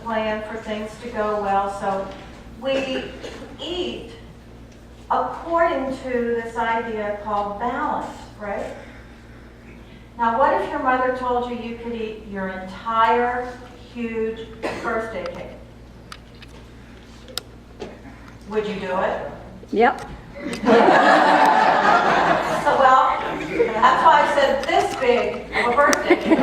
plan for things to go well. So we eat according to this idea called balance, right? Now, what if your mother told you you could eat your entire huge birthday cake? Would you do it? Yep. So, well, that's why I said this big of a birthday cake.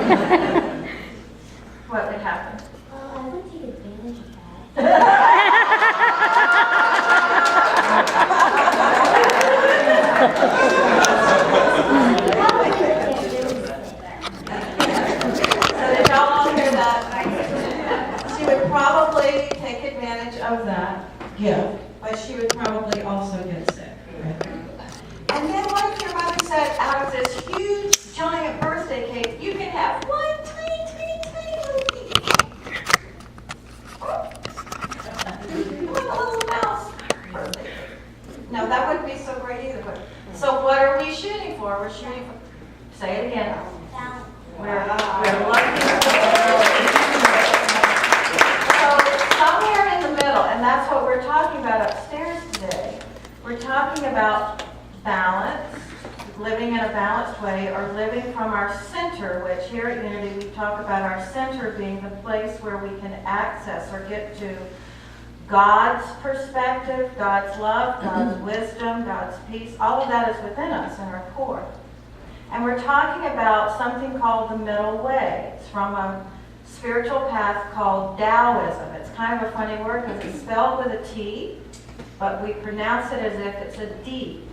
What would happen? Well, I would take advantage of that. So did y'all all hear that? She would probably take advantage of that gift, but she would probably also get sick. And then what if your mother said, out of this huge, giant birthday cake, you can have one tiny, tiny, tiny little piece. Like a little mouse birthday cake. No, that wouldn't be so great either. But so what are we shooting for? We're shooting for, say it again. We're looking so somewhere in the middle, and that's what we're talking about upstairs today. We're talking about balance, living in a balanced way, or living from our center, which here at Unity we talk about our center being the place where we can access or get to God's perspective, God's love, God's wisdom, God's peace. All of that is within us in our core. And we're talking about something called the middle way. It's from a spiritual path called Taoism. It's kind of a funny word because it's spelled with a T, but we pronounce it as if it's a D.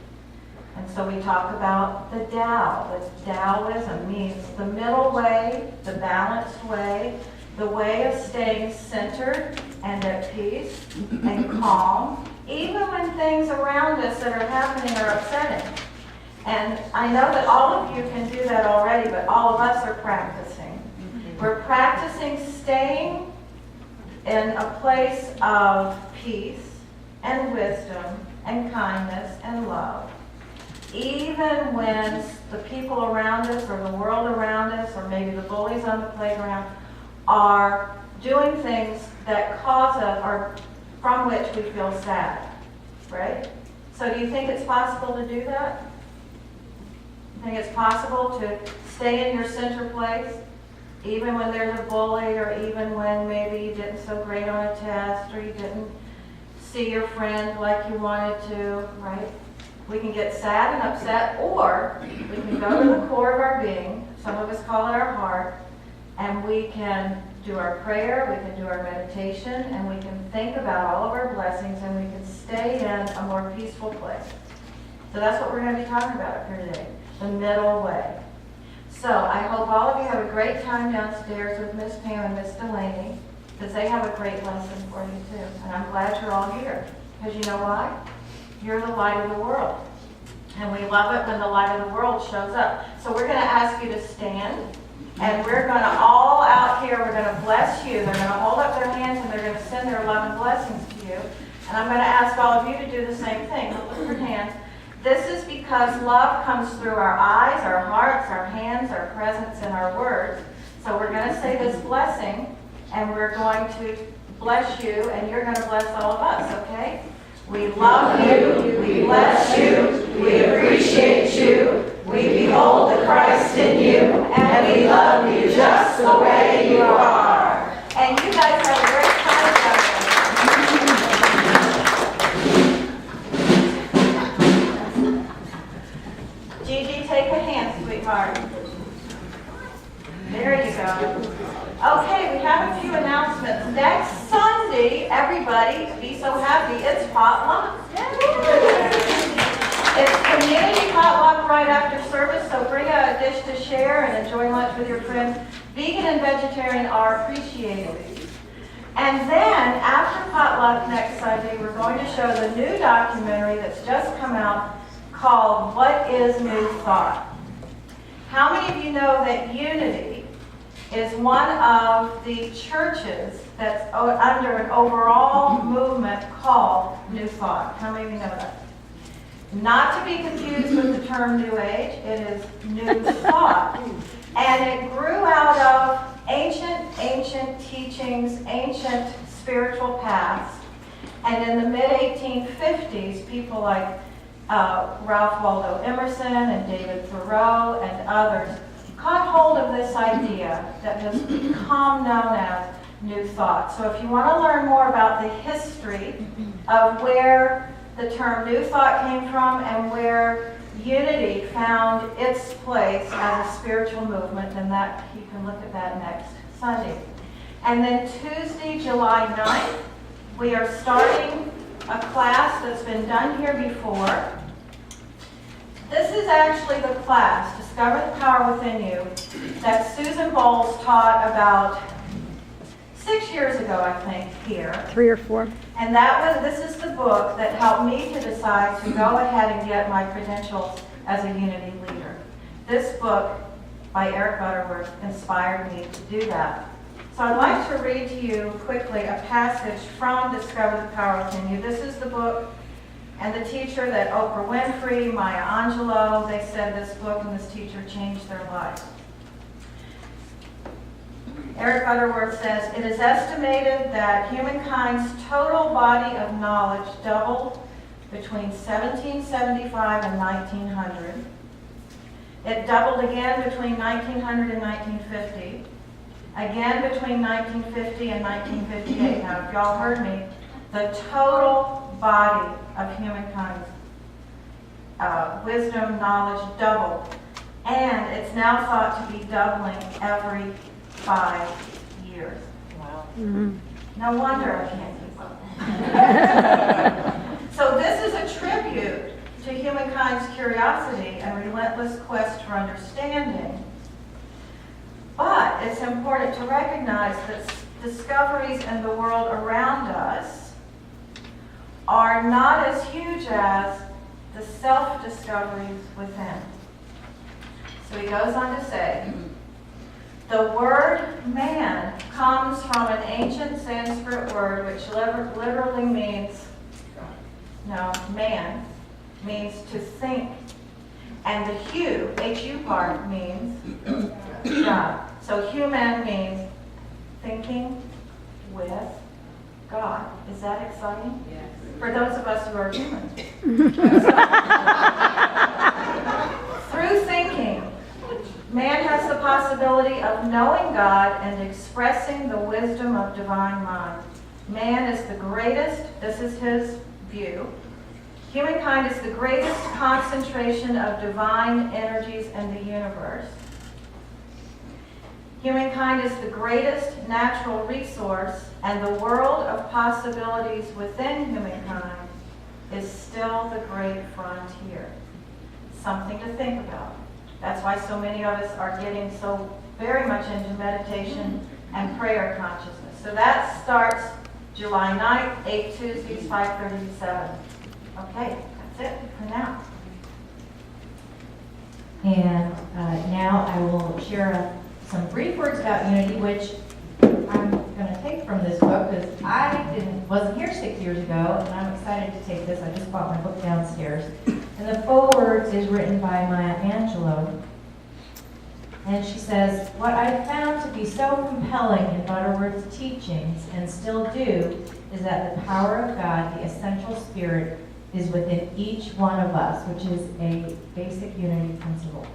And so we talk about the Tao. The Taoism means the middle way, the balanced way, the way of staying centered and at peace and calm, even when things around us that are happening are upsetting. And I know that all of you can do that already, but all of us are practicing. We're practicing staying in a place of peace and wisdom and kindness and love, even when the people around us or the world around us or maybe the bullies on the playground are doing things that cause us or from which we feel sad, right? So do you think it's possible to do that? Think it's possible to stay in your center place even when there's a bully or even when maybe you didn't so great on a test or you didn't see your friend like you wanted to, right? We can get sad and upset, or we can go to the core of our being, some of us call it our heart, and we can do our prayer, we can do our meditation, and we can think about all of our blessings, and we can stay in a more peaceful place. So that's what we're going to be talking about up here today. The middle way. So I hope all of you have a great time downstairs with Miss Pam and Miss Delaney, because they have a great lesson for you too. And I'm glad you're all here, because you know why? You're the light of the world. And we love it when the light of the world shows up. So we're going to ask you to stand, and we're going to all out here, we're going to bless you. They're going to hold up their hands, and they're going to send their love and blessings to you. And I'm going to ask all of you to do the same thing. Lift your hands. This is because love comes through our eyes, our hearts, our hands, our presence, and our words. So we're going to say this blessing, and we're going to bless you, and you're going to bless all of us, okay? We love you, we bless you, we appreciate you, we behold the Christ in you, and we love you just the way you are. And you guys have a great time down there. Gigi, take a hand, sweetheart. There you go. Okay, we have a few announcements. Next Sunday, everybody, be so happy, it's potluck. It's community potluck right after service, so bring a dish to share and enjoy lunch with your friends. Vegan and vegetarian are appreciated. And then, after potluck next Sunday, we're going to show the new documentary that's just come out called What is New Thought? How many of you know that Unity is one of the churches that's under an overall movement called New Thought? How many of you know that? Not to be confused with the term New Age, it is New Thought. And it grew out of ancient teachings, ancient spiritual past. And in the mid-1850s, people like Ralph Waldo Emerson and David Thoreau and others caught hold of this idea that has become known as New Thought. So if you want to learn more about the history of where the term New Thought came from and where unity found its place as a spiritual movement, then that you can look at that next Sunday. And then Tuesday, July 9th, we are starting a class that's been done here before. This is actually the class, Discover the Power Within You, that Susan Bowles taught about 6 years ago, I think, here. 3 or 4. And this is the book that helped me to decide to go ahead and get my credentials as a unity leader. This book by Eric Butterworth inspired me to do that. So I'd like to read to you quickly a passage from Discover the Power Within You. This is the book and the teacher that Oprah Winfrey, Maya Angelou, they said this book and this teacher changed their lives. Eric Butterworth says, it is estimated that humankind's total body of knowledge doubled between 1775 and 1900. It doubled again between 1900 and 1950. Again between 1950 and 1958. Now, if y'all heard me, the total body of humankind's wisdom, knowledge doubled. And it's now thought to be doubling every 5 years. Wow. Mm-hmm. No wonder I can't keep up. So this is a tribute to humankind's curiosity and relentless quest for understanding. But it's important to recognize that discoveries in the world around us are not as huge as the self-discoveries within. So he goes on to say, the word man comes from an ancient Sanskrit word which literally means, man, means to think. And the hu, H-U part, means God. So human means thinking with God. Is that exciting? Yes. For those of us who are human. Through thinking, man has the possibility of knowing God and expressing the wisdom of divine mind. Man is the greatest, this is his view, humankind is the greatest concentration of divine energies in the universe. Humankind is the greatest natural resource, and the world of possibilities within humankind is still the great frontier. Something to think about. That's why so many of us are getting so very much into meditation and prayer consciousness. So that starts July 9th, 8 Tuesdays, 5:30 to 7. Okay, that's it for now. And now I will share some brief words about unity, which I'm going to take from this book because I wasn't here 6 years ago, and I'm excited to take this. I just bought my book downstairs. And the foreword is written by Maya Angelou. And she says, what I found to be so compelling in Butterworth's teachings, and still do, is that the power of God, the essential spirit, is within each one of us, which is a basic unity principle.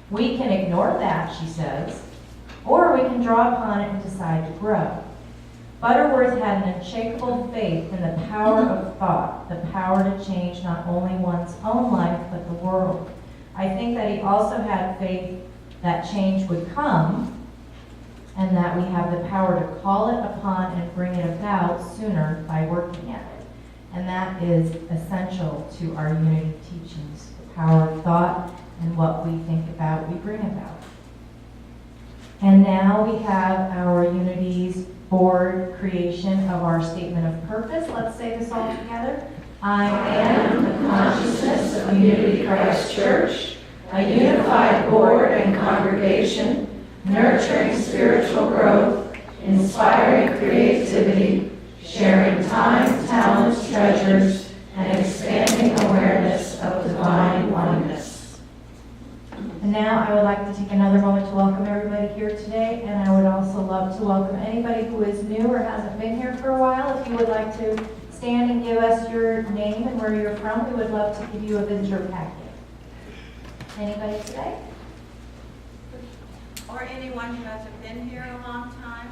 We can ignore that, she says, or we can draw upon it and decide to grow. Butterworth had an unshakable faith in the power of thought, the power to change not only one's own life, but the world. I think that he also had faith that change would come, and that we have the power to call it upon and bring it about sooner by working at it. And that is essential to our unity teachings. The power of thought and what we think about, we bring about. And now we have our unity's board creation of our statement of purpose. Let's say this all together. I am the consciousness of Unity Christ Church, a unified board and congregation, nurturing spiritual growth, inspiring creativity, sharing time, talents, treasures, and expanding awareness of divine oneness. And now I would like to take another moment to welcome everybody here today, and I would also here for a while, if you would like to stand and give us your name and where you're from, we would love to give you a visitor packet. Anybody today? Or anyone who hasn't been here a long time.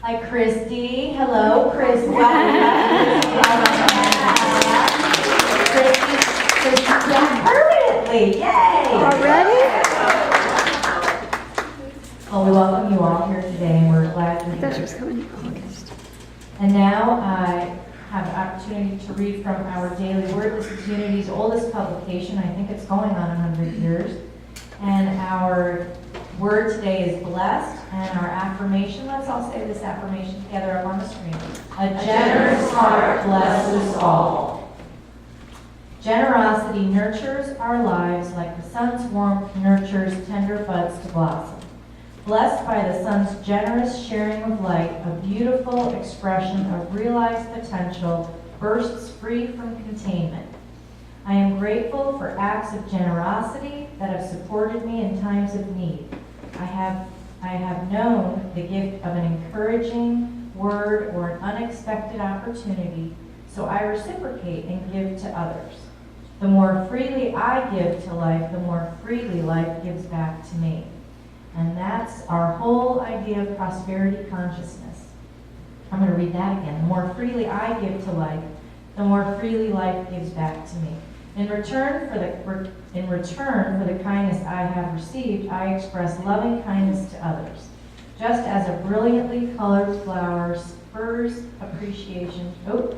Hi, Christy. Hello, Christy. Christy's back permanently. Yay! Already? Well, we welcome you all here today, and we're glad you're I thought she here. was coming in August. And now I have the opportunity to read from our daily word. This is Unity's oldest publication. I think it's going on 100 years. And our word today is blessed, and our affirmation, let's all say this affirmation together up on the screen. A generous heart blesses all. Generosity nurtures our lives like the sun's warmth nurtures tender buds to blossom. Blessed by the sun's generous sharing of light, a beautiful expression of realized potential bursts free from containment. I am grateful for acts of generosity that have supported me in times of need. I have known the gift of an encouraging word or an unexpected opportunity, so I reciprocate and give to others. The more freely I give to life, the more freely life gives back to me. And that's our whole idea of prosperity consciousness. I'm going to read that again. The more freely I give to life, the more freely life gives back to me. In return for the kindness I have received, I express loving kindness to others. Just as a brilliantly colored flower spurs appreciation. Oh,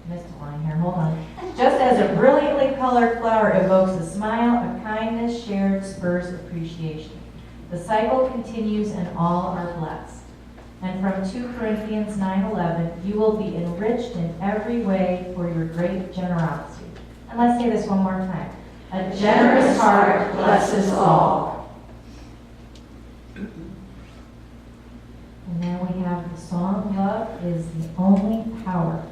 missed a line here. Hold on. Just as a brilliantly colored flower evokes a smile, a kindness shared spurs appreciation. The cycle continues and all are blessed. And from 2 Corinthians 9:11, you will be enriched in every way for your great generosity. And let's say this one more time. A generous heart blesses all. And now we have the song, Love is the Only Power.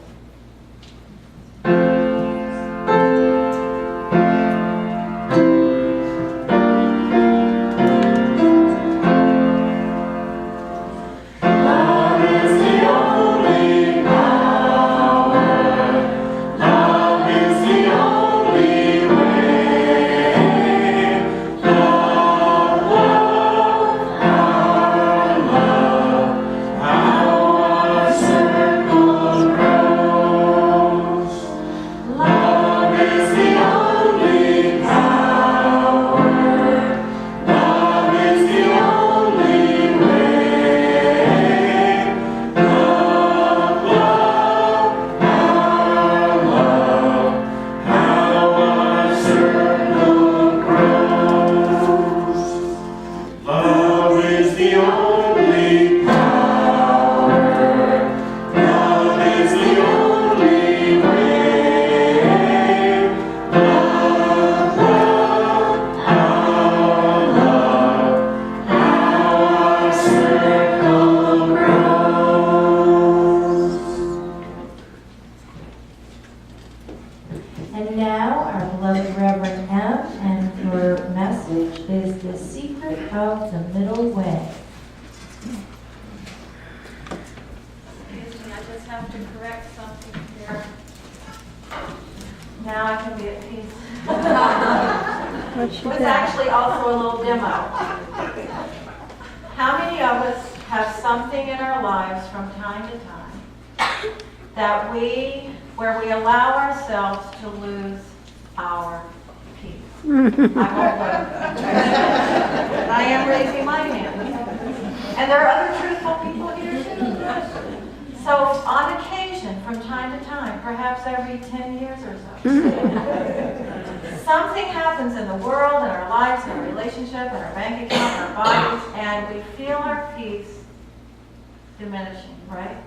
And now, our beloved Reverend M, and your message is the secret of the middle way. Excuse me, I just have to correct something here. Now I can be at peace. What'd she It was do? actually also a little demo. How many of us have something in our lives from time to time that where we allow ourselves to lose our peace? I won't vote. I am raising my hand. And there are other truthful people here too. So on occasion, from time to time, perhaps every 10 years or so, something happens in the world, in our lives, in our relationship, in our bank account, in our bodies, and we feel our peace diminishing, right?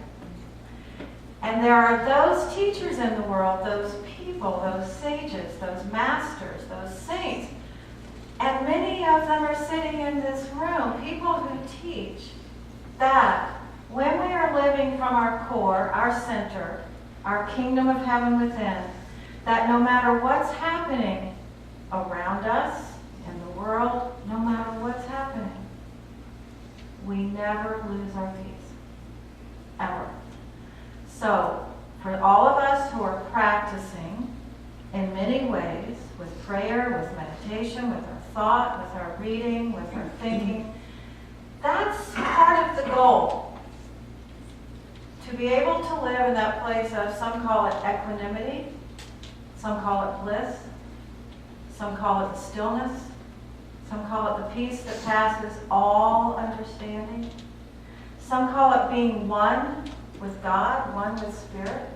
And there are those teachers in the world, those people, those sages, those masters, those saints, and many of them are sitting in this room, people who teach that when we are living from our core, our center, our kingdom of heaven within, that no matter what's happening around us, in the world, no matter what's happening, we never lose our peace. Ever. So, for all of us who are practicing in many ways, with prayer, with meditation, with our thought, with our reading, with our thinking, that's part of the goal. To be able to live in that place of, some call it equanimity, some call it bliss, some call it stillness, some call it the peace that passes all understanding. Some call it being one with God, one with Spirit.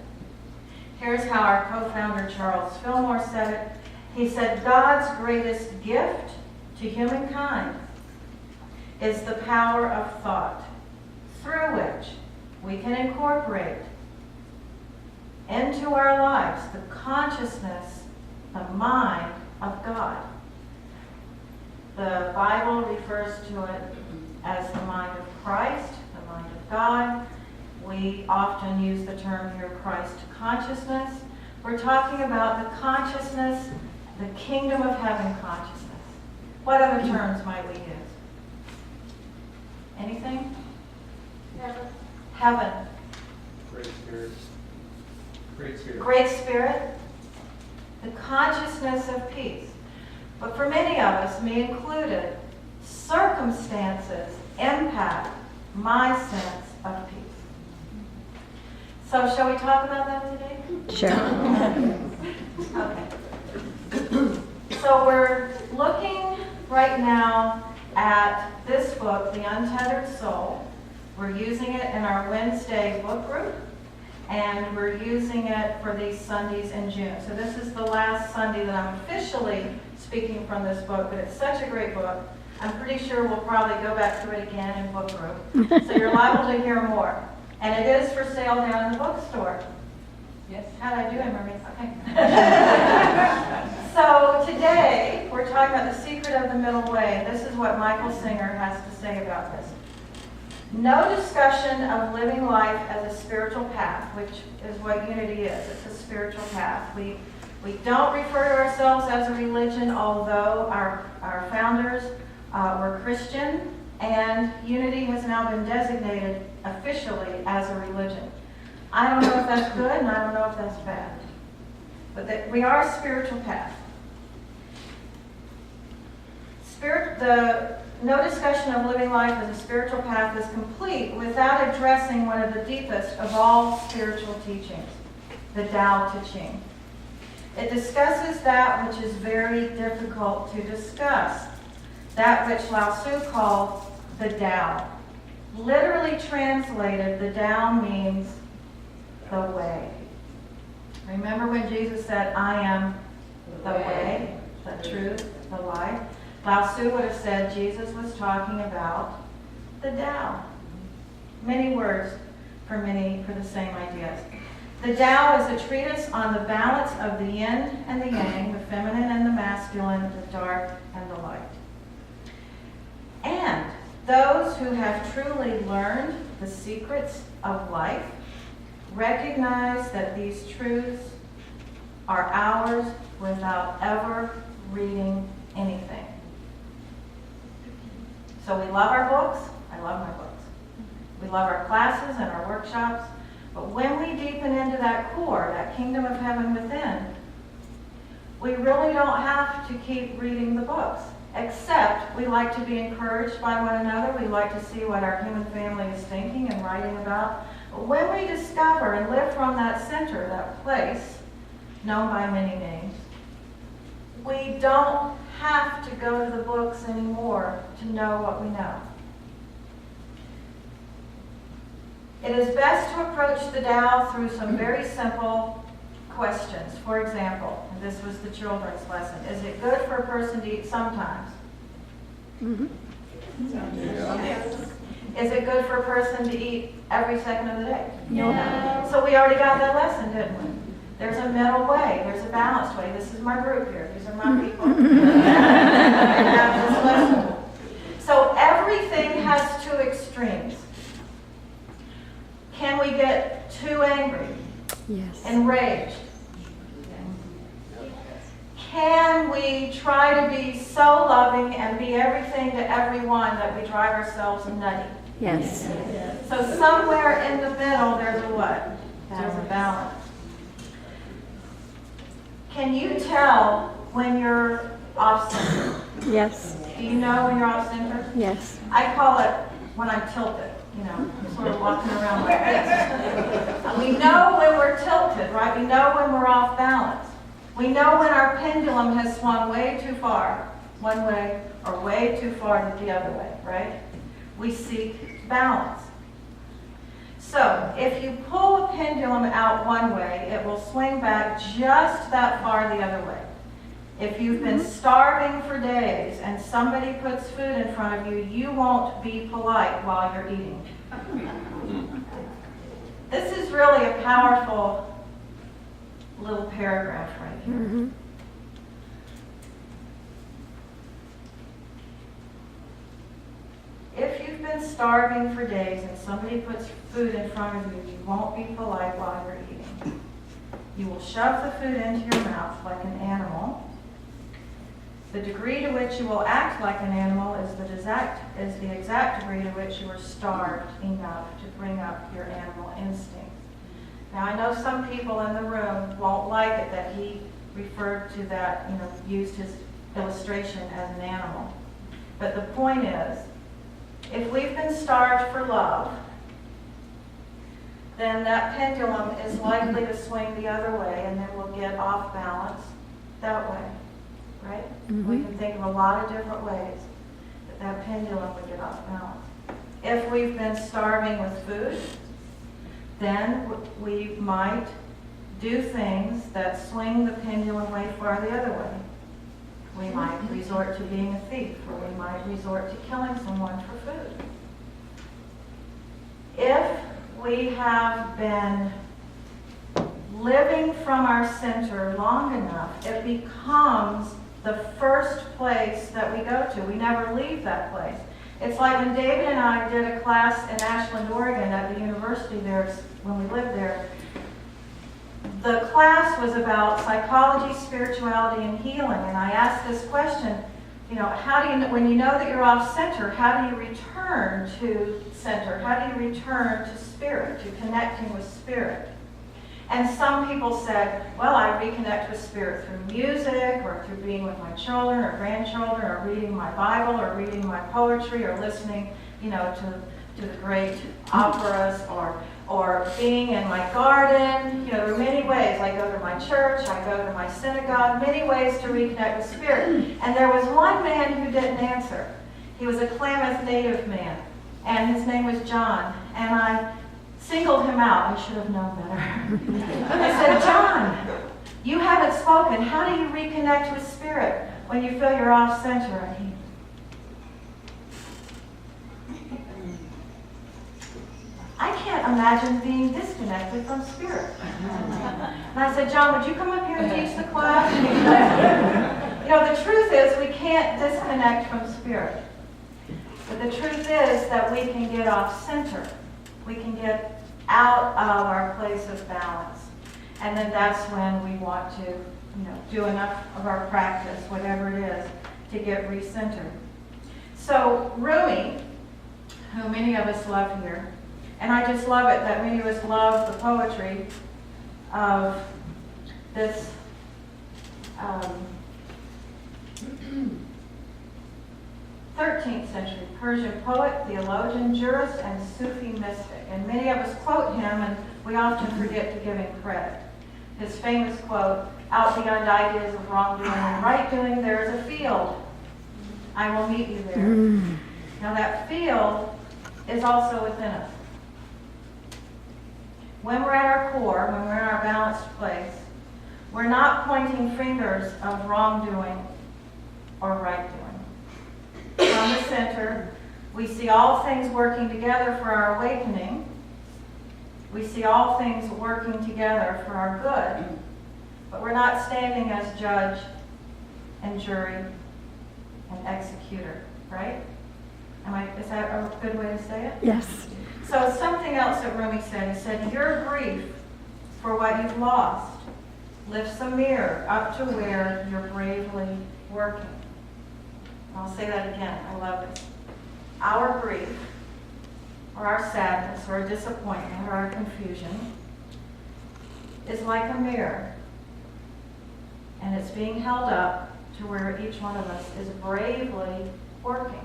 Here's how our co-founder Charles Fillmore said it. He said, God's greatest gift to humankind is the power of thought, through which we can incorporate into our lives the consciousness, the mind of God. The Bible refers to it as the mind of Christ, the mind of God. We often use the term here, Christ consciousness. We're talking about the consciousness, the kingdom of heaven consciousness. What other terms might we use? Anything? Heaven. Great Spirit. Great Spirit. Great Spirit. The consciousness of peace. But for many of us, me included, circumstances impact my sense of peace. So shall we talk about that today? Sure. Okay. So we're looking right now at this book, The Untethered Soul. We're using it in our Wednesday book group, and we're using it for these Sundays in June. So this is the last Sunday that I'm officially speaking from this book, but it's such a great book. I'm pretty sure we'll probably go back to it again in book group. So you're liable to hear more. And it is for sale down in the bookstore. Yes. How did I do it, Marie? Okay. So today, we're talking about the secret of the middle way. And this is what Michael Singer has to say about this. No discussion of living life as a spiritual path, which is what unity is. It's a spiritual path. We don't refer to ourselves as a religion, although our founders were Christian, and unity has now been designated officially as a religion. I don't know if that's good, and I don't know if that's bad. But that we are a spiritual path. No discussion of living life as a spiritual path is complete without addressing one of the deepest of all spiritual teachings, the Tao Te Ching. It discusses that which is very difficult to discuss, that which Lao Tzu called the Tao. Literally translated, the Tao means the way. Remember when Jesus said, I am the way, the truth, the life? Lao Tzu would have said Jesus was talking about the Tao. Many words for the same ideas. The Tao is a treatise on the balance of the yin and the yang, the feminine and the masculine, the dark and the light. And those who have truly learned the secrets of life recognize that these truths are ours without ever reading anything. So we love our books. I love my books. We love our classes and our workshops. But when we deepen into that core, that kingdom of heaven within, we really don't have to keep reading the books. Except we like to be encouraged by one another. We like to see what our human family is thinking and writing about. But when we discover and live from that center, that place, known by many names, we don't have to go to the books anymore to know what we know. It is best to approach the Tao through some very simple questions. For example, and this was the children's lesson, is it good for a person to eat sometimes? Mm-hmm. Is it good for a person to eat every second of the day? No. So we already got that lesson, didn't we? There's a middle way. There's a balanced way. This is my group here. These are my people. I have this lesson. So everything has two extremes. Can we get too angry? Yes. Enraged? Can we try to be so loving and be everything to everyone that we drive ourselves nutty? Yes. So somewhere in the middle, there's a what? That's a balance. Can you tell when you're off center? Yes. Do you know when you're off center? Yes. I call it when I'm tilted, sort of walking around like this. We know when we're tilted, right? We know when we're off balance. We know when our pendulum has swung way too far one way or way too far the other way, right? We seek balance. So if you pull a pendulum out one way, it will swing back just that far the other way. If you've been starving for days and somebody puts food in front of you, you won't be polite while you're eating. This is really a powerful little paragraph right here. Mm-hmm. If you've been starving for days and somebody puts food in front of you, you won't be polite while you're eating. You will shove the food into your mouth like an animal. The degree to which you will act like an animal is the exact degree to which you are starved enough to bring up your animal instincts. Now, I know some people in the room won't like it that he referred to that, used his illustration as an animal. But the point is, if we've been starved for love, then that pendulum is likely to swing the other way, and then we'll get off balance that way, right? We can think of a lot of different ways that pendulum would get off balance. If we've been starving with food, then we might do things that swing the pendulum way far the other way. We might resort to being a thief, or we might resort to killing someone for food. If we have been living from our center long enough, it becomes the first place that we go to. We never leave that place. It's like when David and I did a class in Ashland, Oregon at the university there when we lived there. The class was about psychology, spirituality, and healing. And I asked this question, how do you, when you know that you're off center, how do you return to center? How do you return to spirit, to connecting with spirit? And some people said, well, I reconnect with spirit through music, or through being with my children or grandchildren, or reading my Bible, or reading my poetry, or listening, to the great operas, or being in my garden. There are many ways. I go to my church, I go to my synagogue, many ways to reconnect with spirit. And there was one man who didn't answer. He was a Klamath Native man, and his name was John. And I singled him out. I should have known better. I said, John, you haven't spoken. How do you reconnect with spirit when you feel you're off center? And he, I can't imagine being disconnected from spirit. And I said, John, would you come up here and teach the class? The truth is we can't disconnect from spirit. But the truth is that we can get off center. We can get out of our place of balance. And then that's when we want to, do enough of our practice, whatever it is, to get recentered. So Rumi, who many of us love here, and I just love it that many of us love the poetry of this 13th century Persian poet, theologian, jurist, and Sufi mystic. And many of us quote him, and we often forget to give him credit. His famous quote, out beyond ideas of wrongdoing and right doing, there is a field. I will meet you there. Now that field is also within us. When we're at our core, when we're in our balanced place, we're not pointing fingers of wrongdoing or right doing. From the center, we see all things working together for our awakening. We see all things working together for our good, but we're not standing as judge and jury and executor, right? Is that a good way to say it? Yes. So something else that Rumi said, he said, your grief for what you've lost lifts a mirror up to where you're bravely working. I'll say that again, I love it. Our grief, or our sadness, or our disappointment, or our confusion, is like a mirror. And it's being held up to where each one of us is bravely working.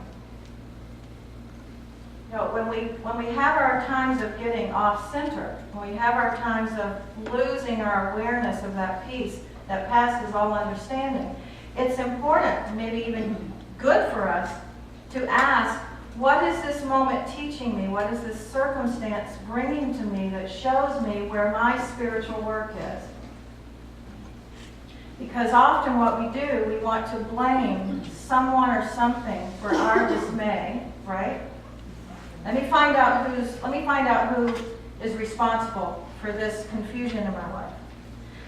You know, when we have our times of getting off center, when we have our times of losing our awareness of that peace that passes all understanding, it's important, maybe even good for us, to ask, what is this moment teaching me? What is this circumstance bringing to me that shows me where my spiritual work is? Because often what we do, we want to blame someone or something for our dismay, right? Let me find out who is responsible for this confusion in my life.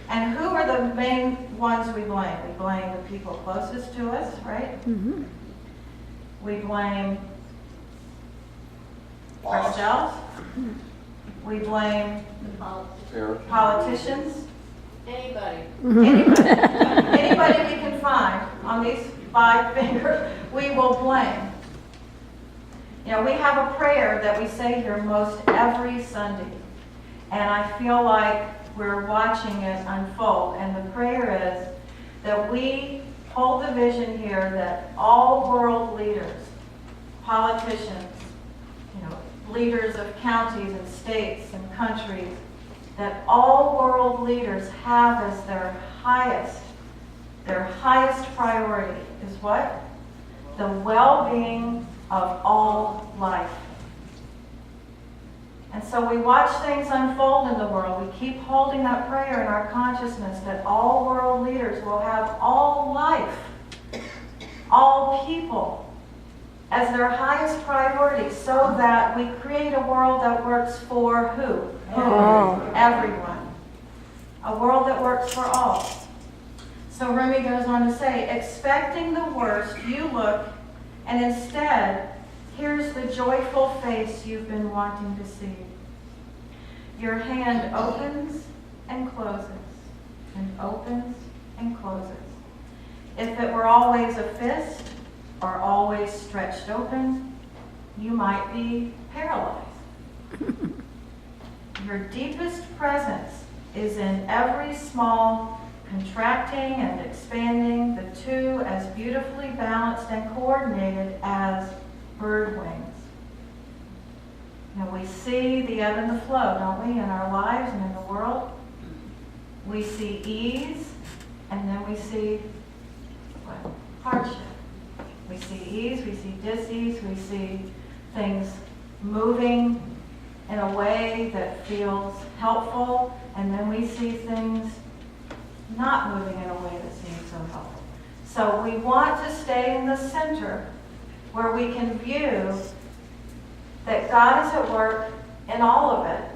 And who are the main ones we blame? We blame the people closest to us, right? Mm-hmm. We blame ourselves. We blame politicians. Anybody. Anybody we can find on these 5 fingers, we will blame. You know, we have a prayer that we say here most every Sunday. And I feel like we're watching it unfold. And the prayer is that we hold the vision here that all world leaders, politicians, you know, leaders of counties and states and countries, that all world leaders have as their highest priority is what? The well-being of all life. And so we watch things unfold in the world. We keep holding that prayer in our consciousness that all world leaders will have all life, all people, as their highest priority, so that we create a world that works for who? All. Everyone. A world that works for all. So Rumi goes on to say, expecting the worst, you look, and instead, here's the joyful face you've been wanting to see. Your hand opens and closes, and opens and closes. If it were always a fist, or always stretched open, you might be paralyzed. Your deepest presence is in every small contracting and expanding, the two as beautifully balanced and coordinated as bird wings. You know, we see the ebb and the flow, don't we, in our lives and in the world? We see ease, and then we see what? Hardship. We see ease, we see dis-ease, we see things moving in a way that feels helpful, and then we see things not moving in a way that seems so helpful. So we want to stay in the center where we can view that God is at work in all of it,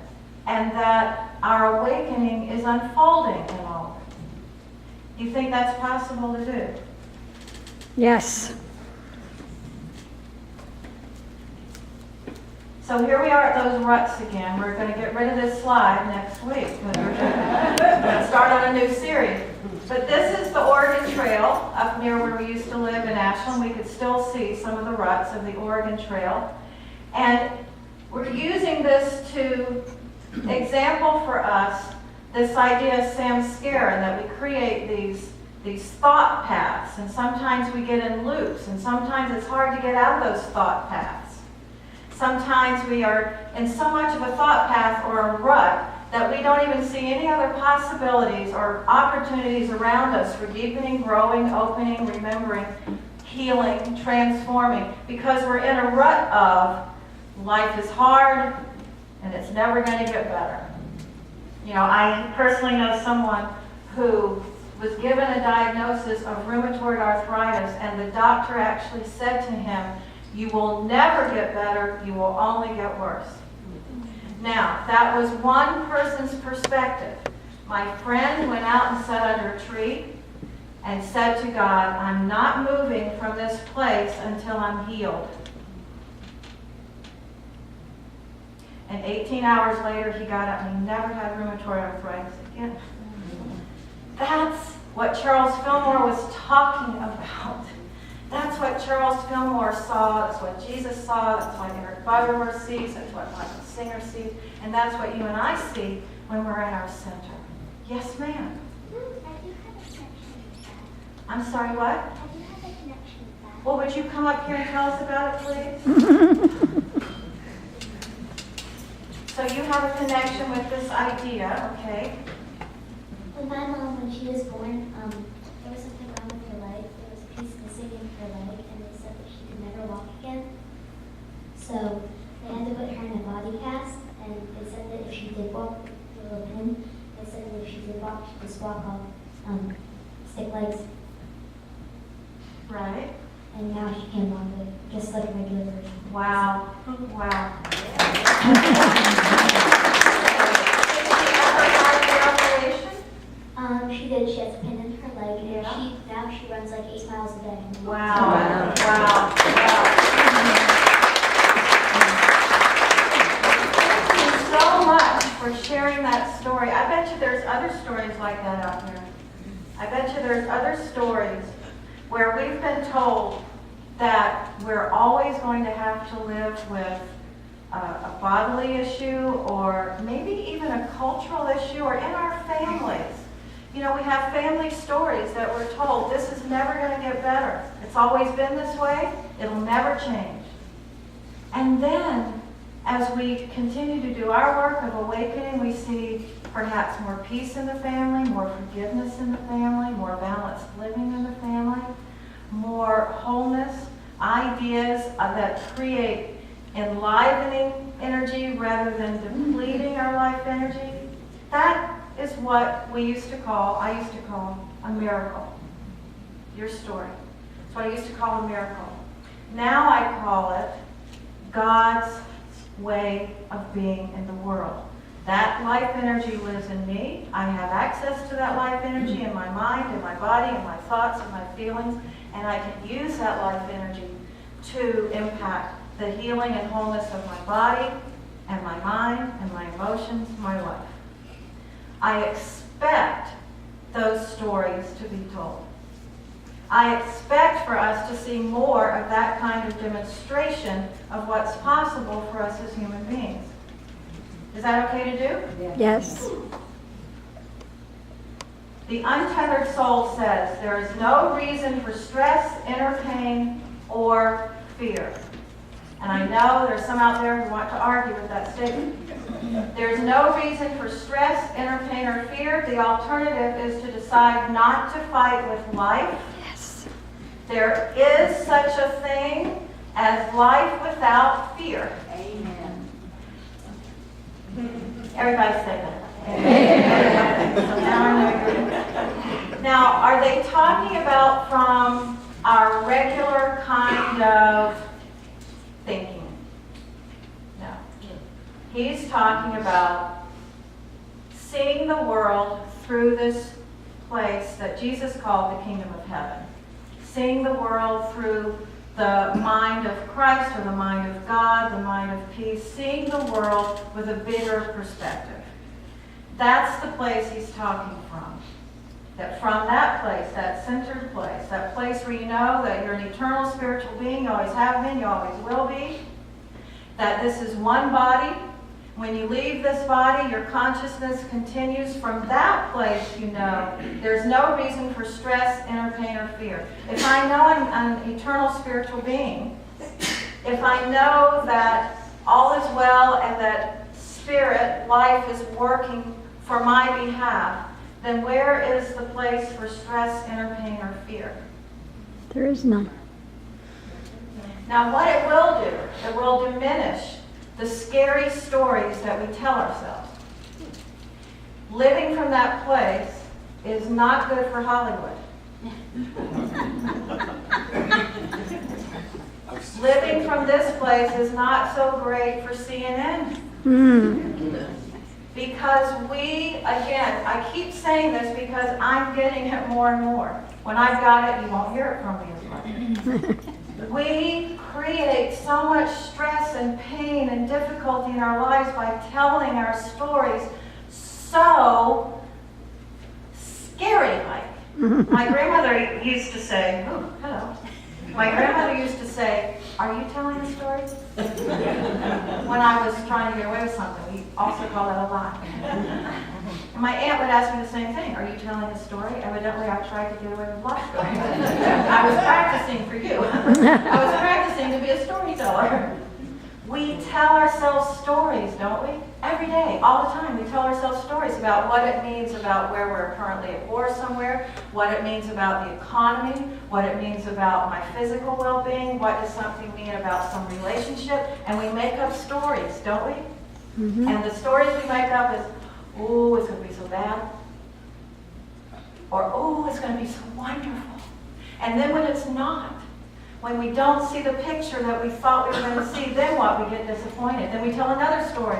and that our awakening is unfolding in all of it. You think that's possible to do? Yes. So here we are at those ruts again. We're going to get rid of this slide next week because we're going to start on a new series. But this is the Oregon Trail up near where we used to live in Ashland. We could still see some of the ruts of the Oregon Trail. And we're using this to example for us this idea of samskara, that we create these thought paths. And sometimes we get in loops, and sometimes it's hard to get out of those thought paths. Sometimes we are in so much of a thought path or a rut that we don't even see any other possibilities or opportunities around us for deepening, growing, opening, remembering, healing, transforming, because we're in a rut of life is hard and it's never going to get better. You know, I personally know someone who was given a diagnosis of rheumatoid arthritis, and the doctor actually said to him, "You will never get better, you will only get worse." Now, that was one person's perspective. My friend went out and sat under a tree and said to God, "I'm not moving from this place until I'm healed." And 18 hours later, he got up and he never had rheumatoid arthritis again. That's what Charles Fillmore was talking about. That's what Charles Fillmore saw. That's what Jesus saw. That's what Eric Butterworth sees. That's what Michael Singer sees. And that's what you and I see when we're in our center. Yes, ma'am. I do have a connection with that. I'm sorry, what? I do have a connection with that. Well, would you come up here and tell us about it, please? So you have a connection with this idea, okay? When my mom, when she was born, there was something wrong with her leg. There was a piece missing in her leg, and they said that she could never walk again. So they had to put her in a body cast, and they said that if she did walk with a pin, they said that if she did walk, she'd just walk off stick legs. Right. And now she can walk it, just like a regular person. Wow. Wow. Did she ever have the operation? She did. She has a pin in her leg, and Yeah. now she runs like 8 miles a day. Wow. Wow. Wow. Thank you so much for sharing that story. I bet you there's other stories like that out there. I bet you there's other stories where we've been told that we're always going to have to live with a bodily issue or maybe even a cultural issue or in our families. You know, we have family stories that we're told this is never going to get better. It's always been this way. It'll never change. And then, as we continue to do our work of awakening, we see perhaps more peace in the family, more forgiveness in the family, more balanced living in the family, more wholeness, ideas that create enlivening energy rather than depleting our life energy. That is what I used to call a miracle. Your story. That's what I used to call a miracle. Now I call it God's way of being in the world. That life energy lives in me. I have access to that life energy in my mind, in my body, in my thoughts, and my feelings, and I can use that life energy to impact the healing and wholeness of my body and my mind and my emotions, my life. I expect those stories to be told. I expect for us to see more of that kind of demonstration of what's possible for us as human beings. Is that okay to do? Yes. The Untethered Soul says there is no reason for stress, inner pain, or fear. And I know there's some out there who want to argue with that statement. There's no reason for stress, inner pain, or fear. The alternative is to decide not to fight with life. Yes. There is such a thing as life without fear. Amen. Everybody say that. So now I know you're. Now, are they talking about from our regular kind of thinking? No. He's talking about seeing the world through this place that Jesus called the kingdom of heaven. Seeing the world through the mind of Christ or the mind of God, the mind of peace, seeing the world with a bigger perspective. That's the place he's talking from. That from that place, that centered place, that place where you know that you're an eternal spiritual being, you always have been, you always will be, that this is one body. When you leave this body, your consciousness continues. From that place, you know there's no reason for stress, inner pain, or fear. If I know I'm an eternal spiritual being, if I know that all is well and that spirit, life is working for my behalf, then where is the place for stress, inner pain, or fear? There is none. Now what it will do, it will diminish the scary stories that we tell ourselves. Living from that place is not good for Hollywood. Living from this place is not so great for CNN. Because we, again, I keep saying this because I'm getting it more and more. When I've got it, you won't hear it from me as much. We create so much stress and pain and difficulty in our lives by telling our stories so scary-like. My grandmother used to say, oh, hello. My grandmother used to say, are you telling a story? When I was trying to get away with something. We also call that a lie. And my aunt would ask me the same thing. Are you telling a story? Evidently, I tried to get away with life story. I was practicing for you. I was practicing to be a storyteller. We tell ourselves stories, don't we? Every day, all the time, we tell ourselves stories about what it means about where we're currently at war somewhere, what it means about the economy, what it means about my physical well-being, what does something mean about some relationship, and we make up stories, don't we? And the stories we make up is, oh, it's going to be so bad, or oh, it's going to be so wonderful. And then when it's not, when we don't see the picture that we thought we were going to see, then what? We get disappointed. Then we tell another story.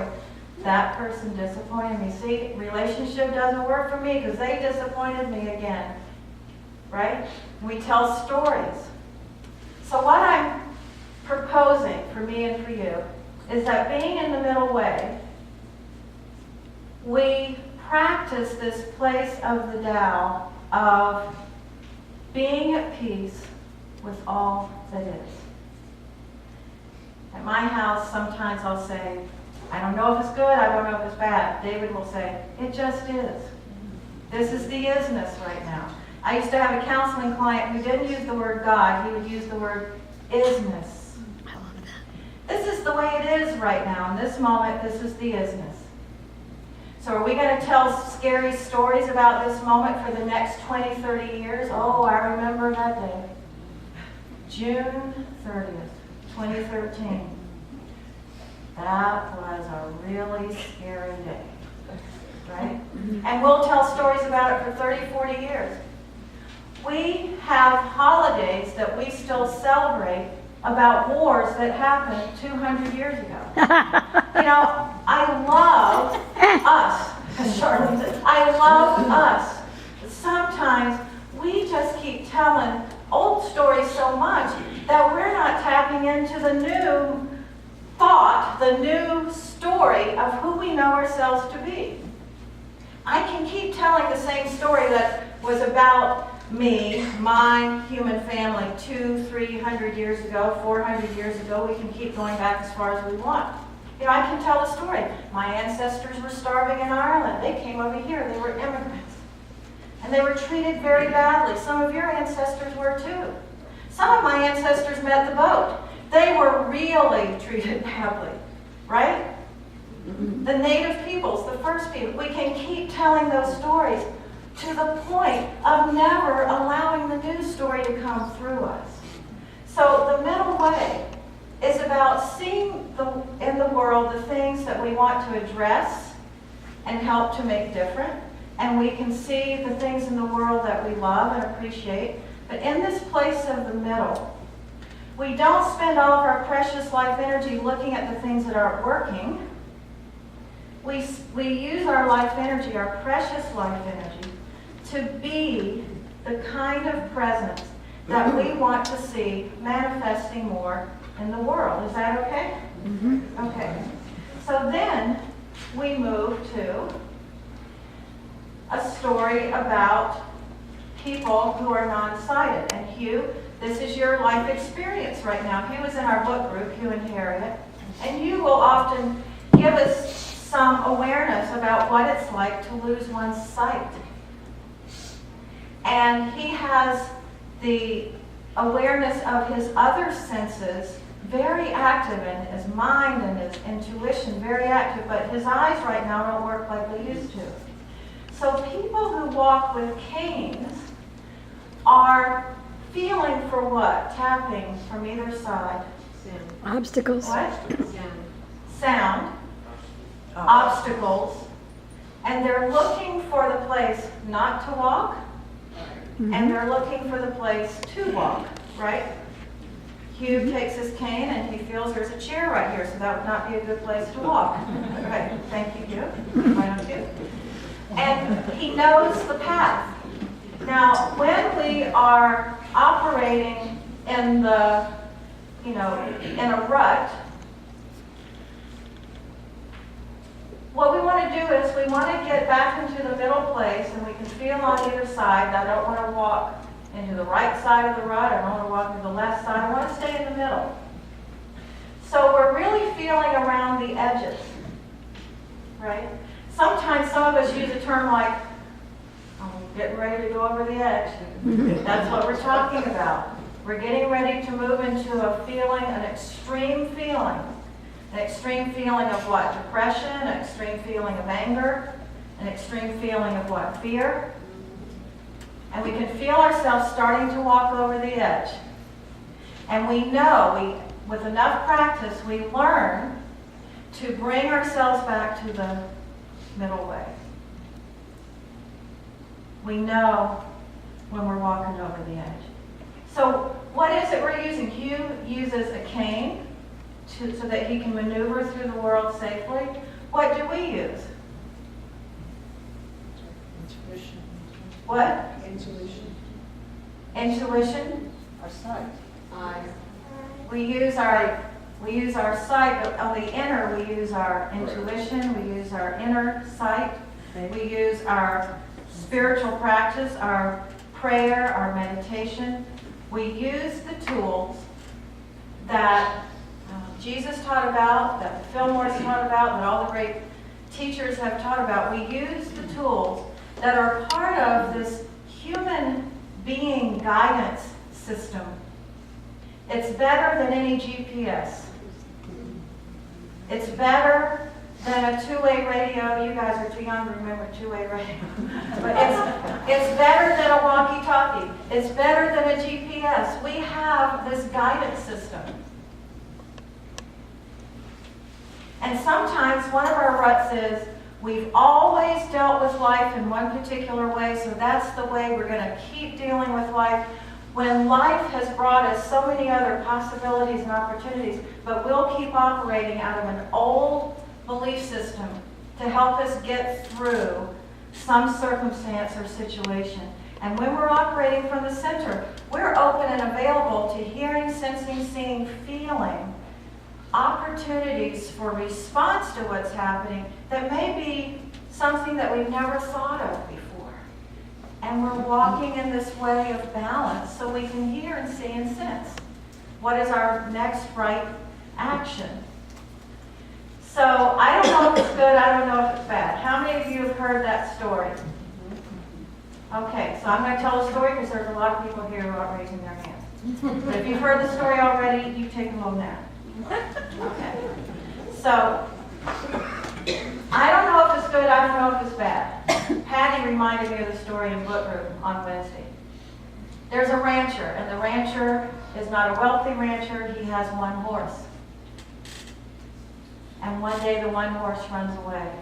That person disappointed me. See, relationship doesn't work for me because they disappointed me again. Right? We tell stories. So what I'm proposing for me and for you is that being in the middle way, we practice this place of the Tao of being at peace with all that is. At my house, sometimes I'll say, I don't know if it's good, I don't know if it's bad. David will say, it just is. This is the isness right now. I used to have a counseling client who didn't use the word God, he would use the word isness. I love that. This is the way it is right now. In this moment, this is the isness. So are we going to tell scary stories about this moment for the next 20, 30 years? Oh, I remember that day. June 30th, 2013. That was a really scary day, right? And we'll tell stories about it for 30, 40 years. We have holidays that we still celebrate about wars that happened 200 years ago. You know, I love us, as Charlene said. I love us. But sometimes we just keep telling old stories so much that we're not tapping into the new thought, the new story of who we know ourselves to be. I can keep telling the same story that was about me, my human family, 200, 300 years ago, 400 years ago. We can keep going back as far as we want. You know, I can tell a story. My ancestors were starving in Ireland. They came over here. They were immigrants. And they were treated very badly. Some of your ancestors were too. Some of my ancestors met the boat. They were really treated badly, right? The native peoples, the first people. We can keep telling those stories to the point of never allowing the new story to come through us. So the middle way is about seeing in the world the things that we want to address and help to make different. And we can see the things in the world that we love and appreciate. But in this place of the middle, we don't spend all of our precious life energy looking at the things that aren't working. We use our life energy, our precious life energy, to be the kind of presence that we want to see manifesting more in the world. Is that okay? Okay. So then we move to a story about people who are non-sighted. And Hugh, this is your life experience right now. Hugh is in our book group, Hugh and Harriet. And Hugh will often give us some awareness about what it's like to lose one's sight. And he has the awareness of his other senses very active, and his mind and his intuition very active, but his eyes right now don't work like they used to. So people who walk with canes are feeling for what? Tapping from either side. Obstacles. What? Sound. Obstacles. And they're looking for the place not to walk, and they're looking for the place to walk, right? Hugh takes his cane and he feels there's a chair right here, so that would not be a good place to walk. Right, thank you, Hugh. Why don't you? And he knows the path. Now, when we are operating in the, in a rut, what we want to do is we want to get back into the middle place, and we can feel on either side. I don't want to walk into the right side of the rut. I don't want to walk into the left side. I want to stay in the middle. So we're really feeling around the edges, right? Sometimes some of us use a term like, I'm getting ready to go over the edge. That's what we're talking about. We're getting ready to move into a feeling, an extreme feeling. An extreme feeling of what? Depression, an extreme feeling of anger, an extreme feeling of what? Fear. And we can feel ourselves starting to walk over the edge. And we know, with enough practice, we learn to bring ourselves back to the middle way. We know when we're walking over the edge. So what is it we're using? Hugh uses a cane so that he can maneuver through the world safely. What do we use? Intuition. What? Intuition. Intuition? Our sight. Eyes. We use our sight, but on the inner we use our intuition, we use our inner sight, we use our spiritual practice, our prayer, our meditation. We use the tools that Jesus taught about, that the Fillmores taught about, that all the great teachers have taught about. We use the tools that are part of this human being guidance system. It's better than any GPS. It's better than a two-way radio. You guys are too young to remember two-way radio. But it's better than a walkie-talkie. It's better than a GPS. We have this guidance system. And sometimes one of our ruts is we've always dealt with life in one particular way, so that's the way we're going to keep dealing with life. When life has brought us so many other possibilities and opportunities, but we'll keep operating out of an old belief system to help us get through some circumstance or situation. And when we're operating from the center, we're open and available to hearing, sensing, seeing, feeling opportunities for response to what's happening that may be something that we've never thought of before. And we're walking in this way of balance so we can hear and see and sense. What is our next right action? So I don't know if it's good, I don't know if it's bad. How many of you have heard that story? Okay, so I'm going to tell a story because there's a lot of people here who aren't raising their hands. But if you've heard the story already, you take a little nap. Okay. So I don't know if it's good, I don't know if it's bad. Patty reminded me of the story in Book Room on Wednesday. There's a rancher, and the rancher is not a wealthy rancher. He has one horse. And one day the one horse runs away.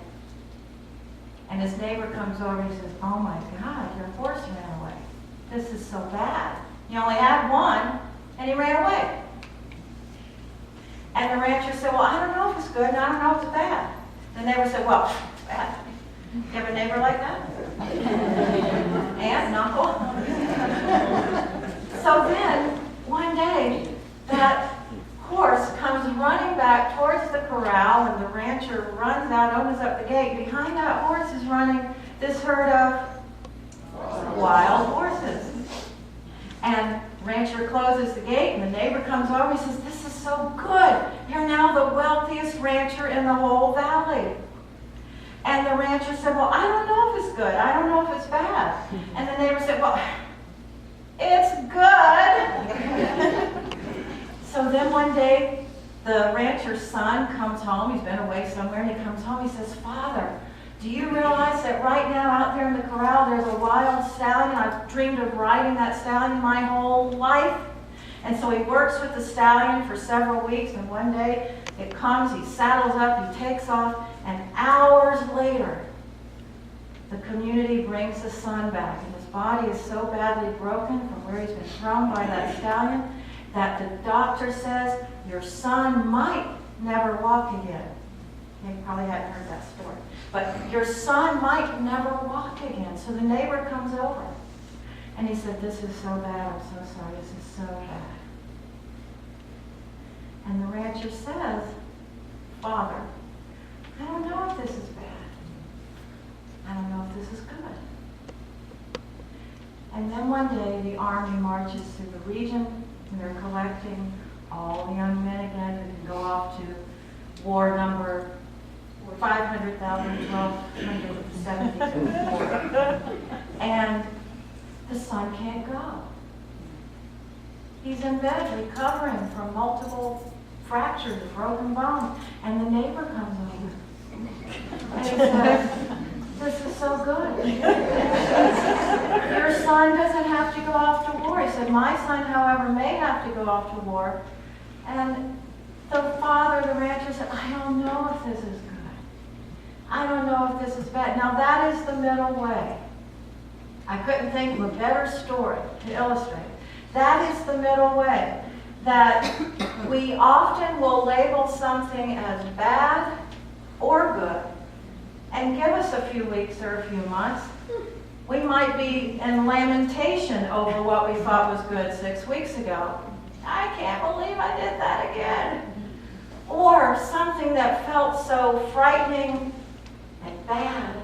And his neighbor comes over and he says, "Oh my God, your horse ran away. This is so bad. You only had one, and he ran away." And the rancher said, "Well, I don't know if it's good, and I don't know if it's bad." The neighbor said, "Well, it's bad." You have a neighbor like that? Aunt and uncle? So then, one day, that horse comes running back towards the corral, and the rancher runs out, opens up the gate. Behind that horse is running this herd of wild horses. And rancher closes the gate, and the neighbor comes over and says, "This is so good. You're now the wealthiest rancher in the whole valley." And the rancher said, "Well, I don't know if it's good. I don't know if it's bad." And the neighbor said, "Well, it's good." So then one day, the rancher's son comes home. He's been away somewhere, and he comes home. He says, "Father, do you realize that right now out there in the corral, there's a wild stallion? I've dreamed of riding that stallion my whole life." And so he works with the stallion for several weeks, and one day it comes, he saddles up, he takes off, and hours later, the community brings the son back, and his body is so badly broken from where he's been thrown by that stallion that the doctor says, "Your son might never walk again." You probably hadn't heard that story. But your son might never walk again. So the neighbor comes over, and he said, "This is so bad, I'm so sorry, this is so bad." And the rancher says, "Father, I don't know if this is bad. I don't know if this is good." And then one day the army marches through the region, and they're collecting all the young men again who can go off to war number 500,000, 1,274. And the son can't go. He's in bed recovering from multiple fractures, broken bones, and the neighbor comes over. And he says, "This is so good. Your son doesn't have to go off to war." He said, "My son, however, may have to go off to war." And the father, the rancher, said, "I don't know if this is good. I don't know if this is bad." Now that is the middle way. I couldn't think of a better story to illustrate. That is the middle way. That we often will label something as bad or good and give us a few weeks or a few months. We might be in lamentation over what we thought was good 6 weeks ago. I can't believe I did that again. Or something that felt so frightening and bad.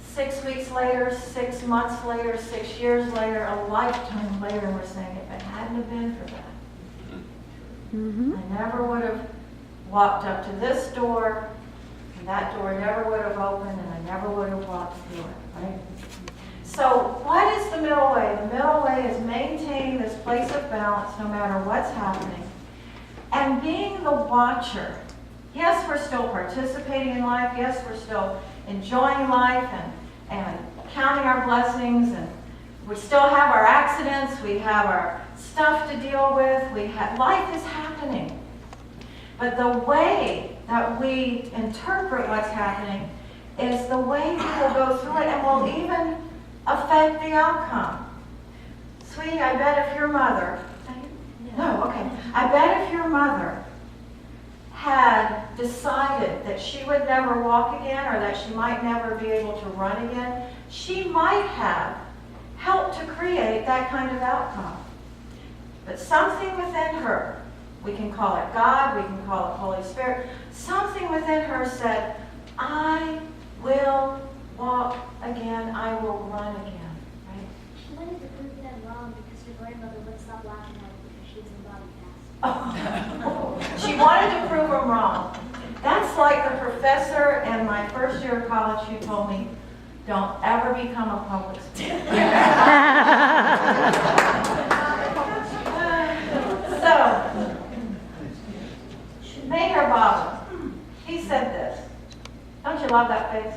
6 weeks later, 6 months later, 6 years later, a lifetime later, we're saying, if it hadn't have been for that, I never would have walked up to this door, and that door never would have opened, and I never would have walked through it, right? So what is the middle way? The middle way is maintaining this place of balance no matter what's happening, and being the watcher. Yes, we're still participating in life. Yes, we're still enjoying life and counting our blessings, and we still have our accidents. We have our stuff to deal with. Life is happening. But the way that we interpret what's happening is the way we will go through it and will even affect the outcome. Sweetie, I bet if your mother, I bet if your mother had decided that she would never walk again or that she might never be able to run again, she might have helped to create that kind of outcome. But something within her, we can call it God, we can call it Holy Spirit, something within her said, I will walk again, I will run again, right? She wanted to prove them wrong because her grandmother would stop laughing at her because she was in body cast. She wanted to prove them wrong. That's like the professor in my first year of college who told me, don't ever become a public speaker. So, Mayor Bob, he said this. Don't you love that face?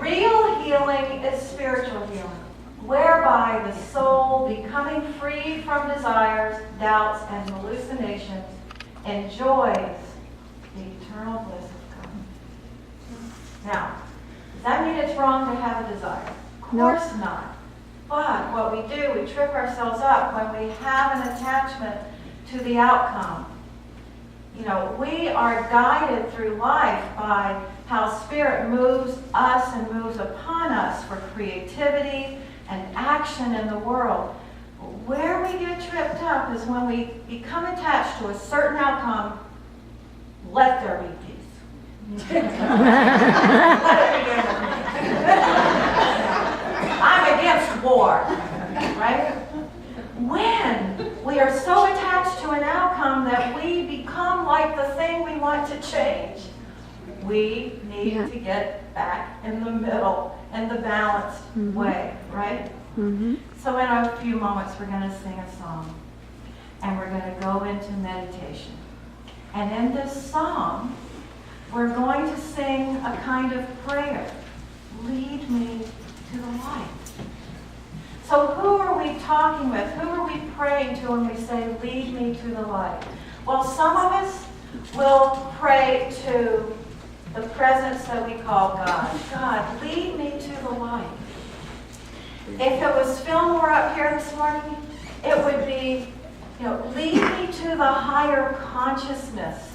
Real healing is spiritual healing, whereby the soul, becoming free from desires, doubts, and hallucinations, enjoys the eternal bliss of God. Now, does that mean it's wrong to have a desire? Of course not. But what we do, we trip ourselves up when we have an attachment to the outcome. You know, we are guided through life by how Spirit moves us and moves upon us for creativity and action in the world. Where we get tripped up is when we become attached to a certain outcome. Let there be peace. Let it begin with me. I'm against war, right? When we are so attached to an outcome that we become like the thing we want to change, we need to get back in the middle, in the balanced way, right? So in a few moments, we're going to sing a song, and we're going to go into meditation. And in this song, we're going to sing a kind of prayer. Lead me to the light. So who are we talking with? Who are we praying to when we say, lead me to the light? Well, some of us will pray to the presence that we call God. God, lead me to the light. If it was Fillmore up here this morning, it would be, lead me to the higher consciousness.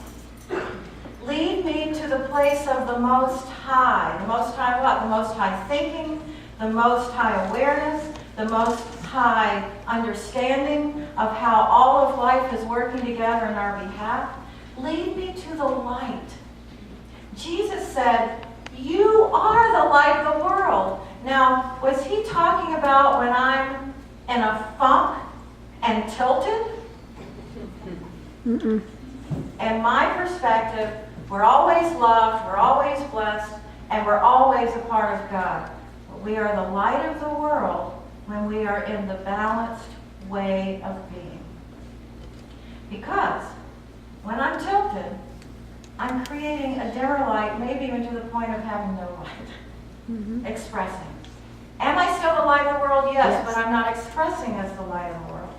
Lead me to the place of the Most High. The Most High what? The Most High thinking, the Most High awareness, the Most High understanding of how all of life is working together in our behalf. Lead me to the light. Jesus said, you are the light of the world. Now, was he talking about when I'm in a funk and tilted? In my perspective, We're always loved, we're always blessed, and we're always a part of God. But we are the light of the world when we are in the balanced way of being. Because when I'm tilted, I'm creating a dimmer light, maybe even to the point of having no light. Expressing. Am I still the light of the world? Yes, but I'm not expressing as the light of the world.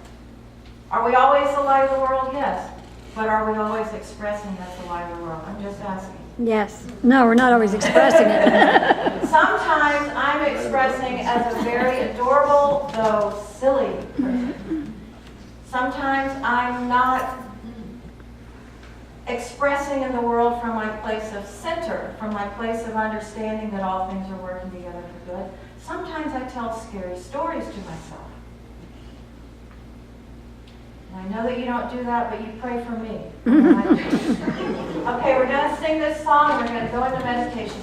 Are we always the light of the world? Yes. But are we always expressing as the light of the world? I'm just asking. Yes. No, we're not always expressing it. Sometimes I'm expressing as a very adorable, though silly person. Sometimes I'm not expressing in the world from my place of center, from my place of understanding that all things are working together for good. Sometimes I tell scary stories to myself. And I know that you don't do that, but you pray for me. Okay, we're going to sing this song and we're going to go into meditation.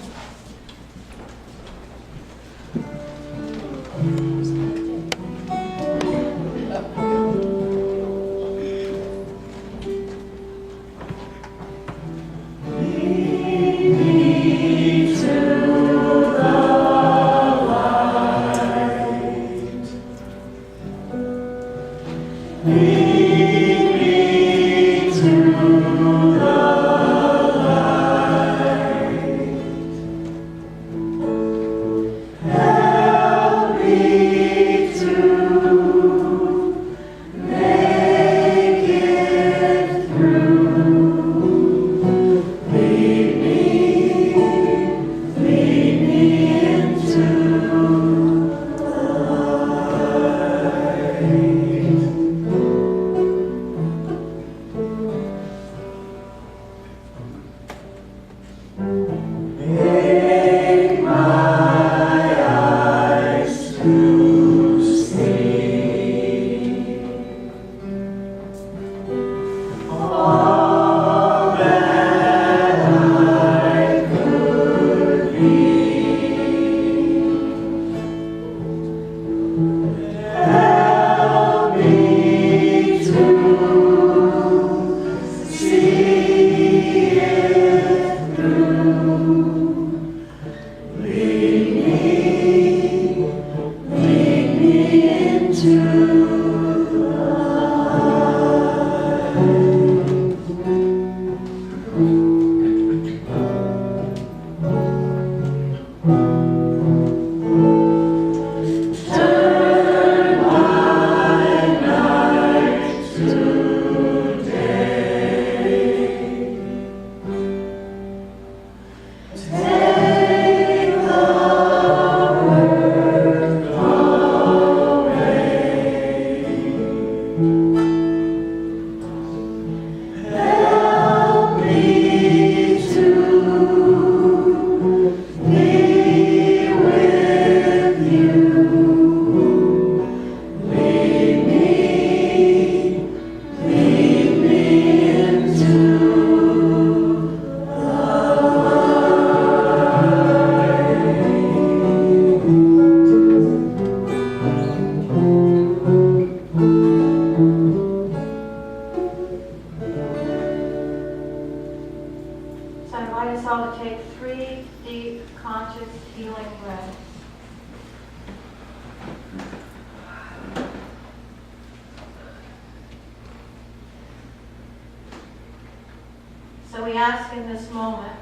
So we ask in this moment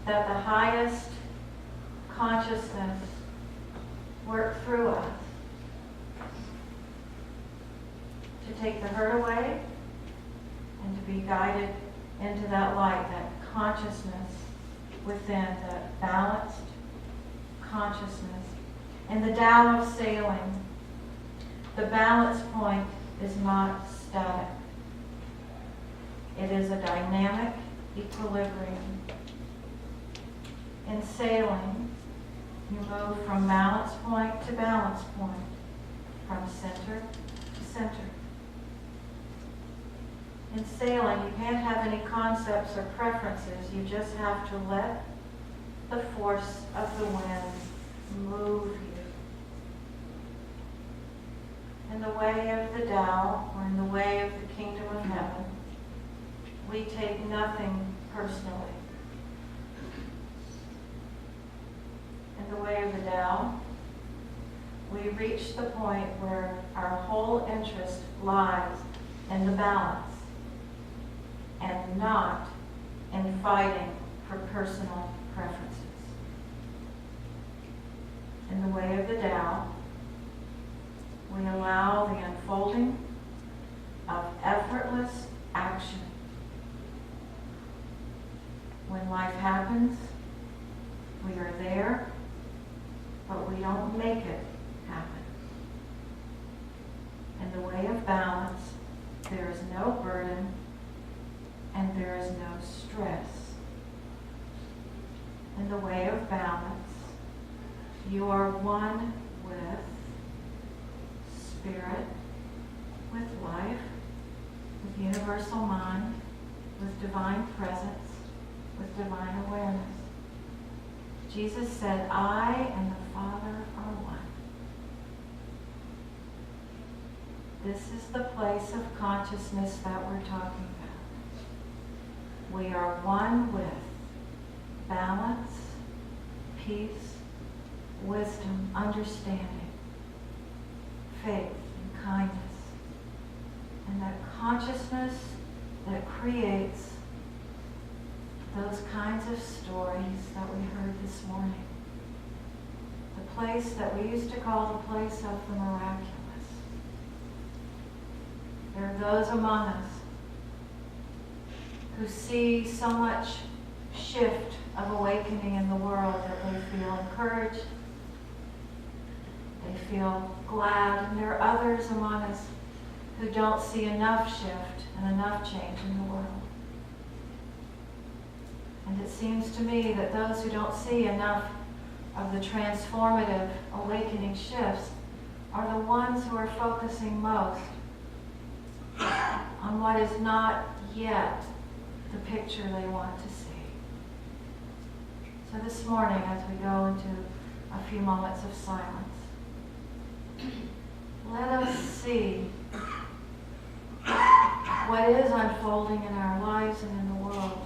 that the highest consciousness work through us to take the hurt away and to be guided into that light, that consciousness within, that balanced consciousness. In the Tao of sailing, the balance point is not static. It is a dynamic equilibrium. In sailing, you move from balance point to balance point, from center to center. In sailing, you can't have any concepts or preferences. You just have to let the force of the wind move you. In the way of the Tao, or in the way of the kingdom of heaven, we take nothing personally. In the way of the Tao, we reach the point where our whole interest lies in the balance and not in fighting for personal preferences. In the way of the Tao, we allow the unfolding of effortless action. When life happens, we are there, but we don't make it happen. In the way of balance, there is no burden and there is no stress. In the way of balance, you are one with spirit, with life, with universal mind, with divine presence, with divine awareness. Jesus said, I and the Father are one. This is the place of consciousness that we're talking about. We are one with balance, peace, wisdom, understanding, faith, and kindness. And that consciousness that creates those kinds of stories that we heard this morning. The place that we used to call the place of the miraculous. There are those among us who see so much shift of awakening in the world that they feel encouraged, they feel glad, and there are others among us who don't see enough shift and enough change in the world. And it seems to me that those who don't see enough of the transformative awakening shifts are the ones who are focusing most on what is not yet the picture they want to see. So this morning, as we go into a few moments of silence, let us see what is unfolding in our lives and in the world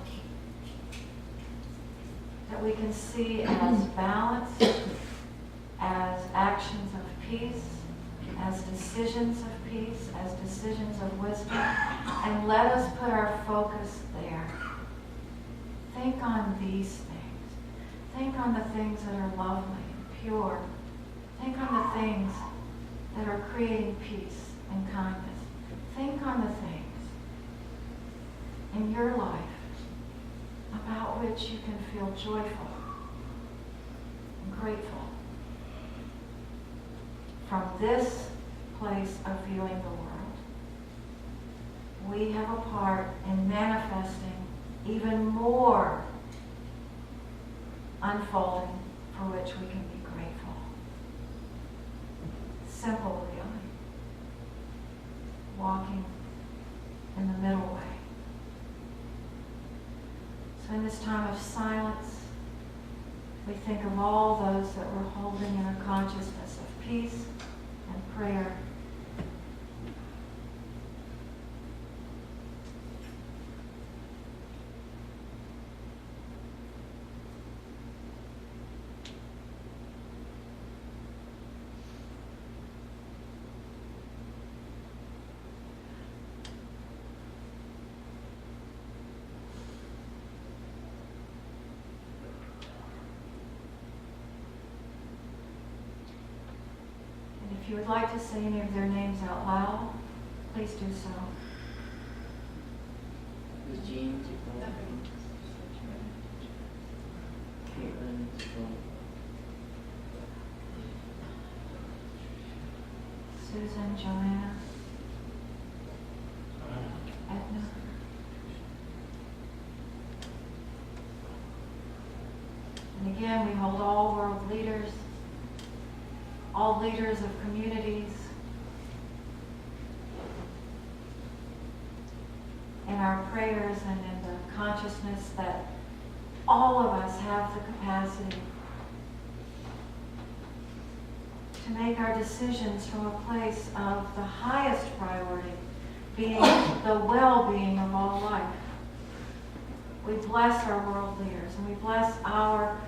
that we can see as balance, as actions of peace, as decisions of peace, as decisions of wisdom, and let us put our focus there. Think on these things. Think on the things that are lovely and pure. Think on the things that are creating peace and kindness. Think on the things in your life about which you can feel joyful and grateful. From this place of viewing the world, we have a part in manifesting even more unfolding for which we can be grateful. Simple, really. Walking in the middle way. So in this time of silence, we think of all those that we're holding in a consciousness of peace and prayer. If you would like to say any of their names out loud, please do so. Eugene, Caitlin, Susan, Joanna, Edna. And again, we hold all world leaders, all leaders of communities, in our prayers and in the consciousness that all of us have the capacity to make our decisions from a place of the highest priority, being the well-being of all life. We bless our world leaders, and we bless our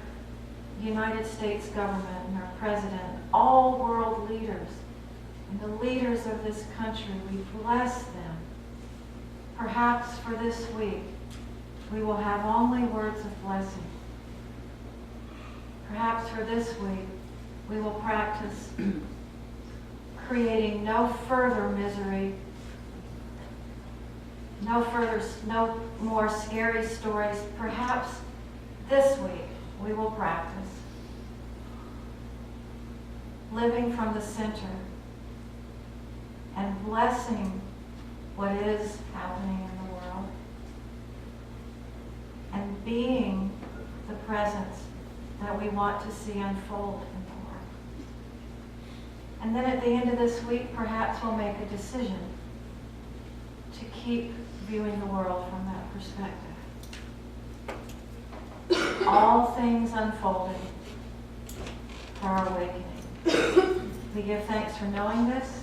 United States government and our president, all world leaders, and the leaders of this country. We bless them. Perhaps for this week, we will have only words of blessing. Perhaps for this week, we will practice creating no further misery, no more scary stories. Perhaps this week, we will practice living from the center and blessing what is happening in the world and being the presence that we want to see unfold in the world. And then at the end of this week, perhaps we'll make a decision to keep viewing the world from that perspective. All things unfolding for our awakening. We give thanks for knowing this.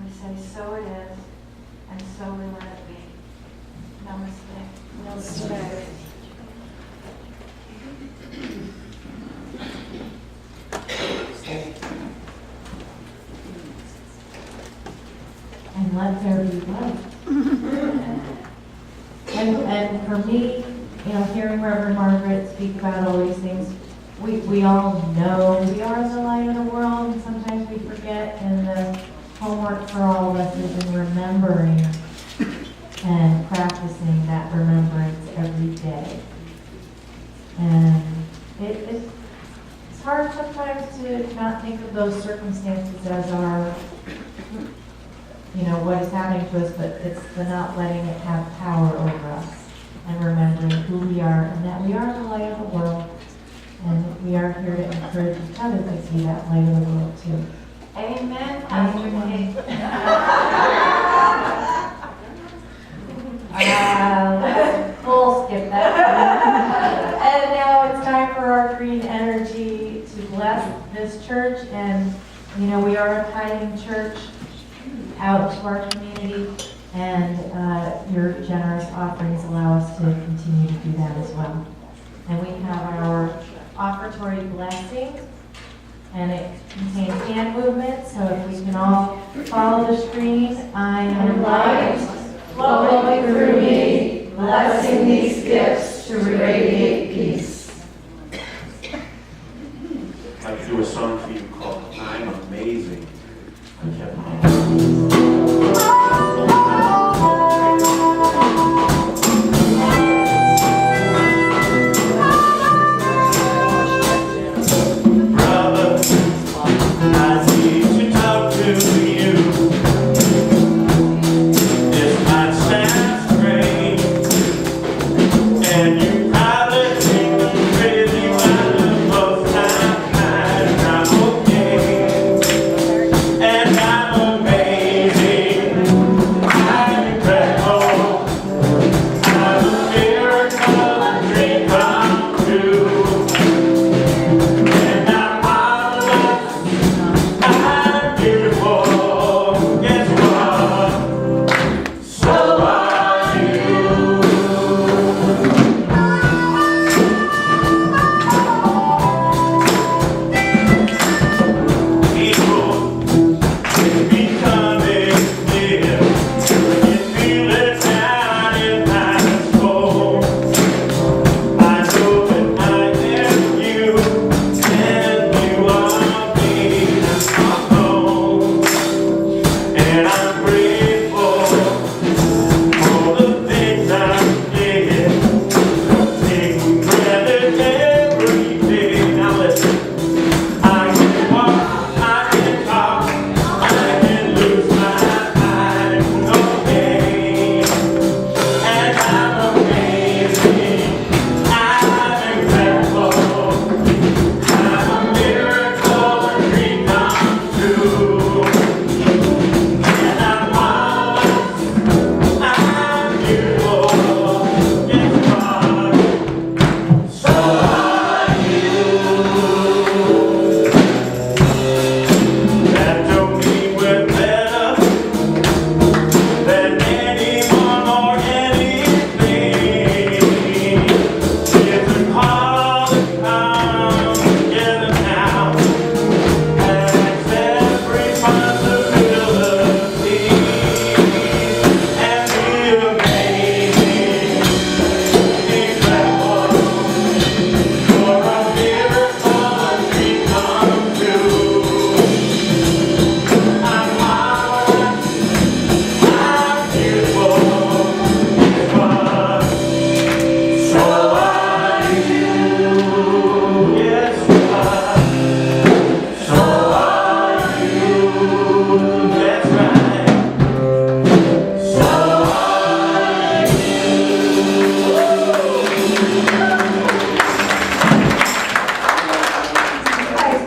We say, so it is, and so we let it be. Namaste. Namaste. And let there be light. And for me, hearing Reverend Margaret speak about all these things, we all know we are the light of the world, and sometimes we forget, and the homework for all of us is in remembering and practicing that remembrance every day. And it's hard sometimes to not think of those circumstances as our, what is happening to us, but it's the not letting it have power over us and remembering who we are and that we are the light of the world, and we are here to encourage each other to see that light of the world too. Amen, Pastor Kate. We'll skip that. And now it's time for our green energy to bless this church. And, we are a tithing church out to our community. And your generous offerings allow us to continue to do that as well. And we have our offertory blessing. And it contains hand movements. So if we can all follow the screen. I am light flowing through me, blessing these gifts to radiate peace. I'd like to do a song for you called I'm Amazing. I kept Brother, I need to talk to you. This might sound strange, and you probably think I'm crazy, but both times I'm okay, and I'm amazing.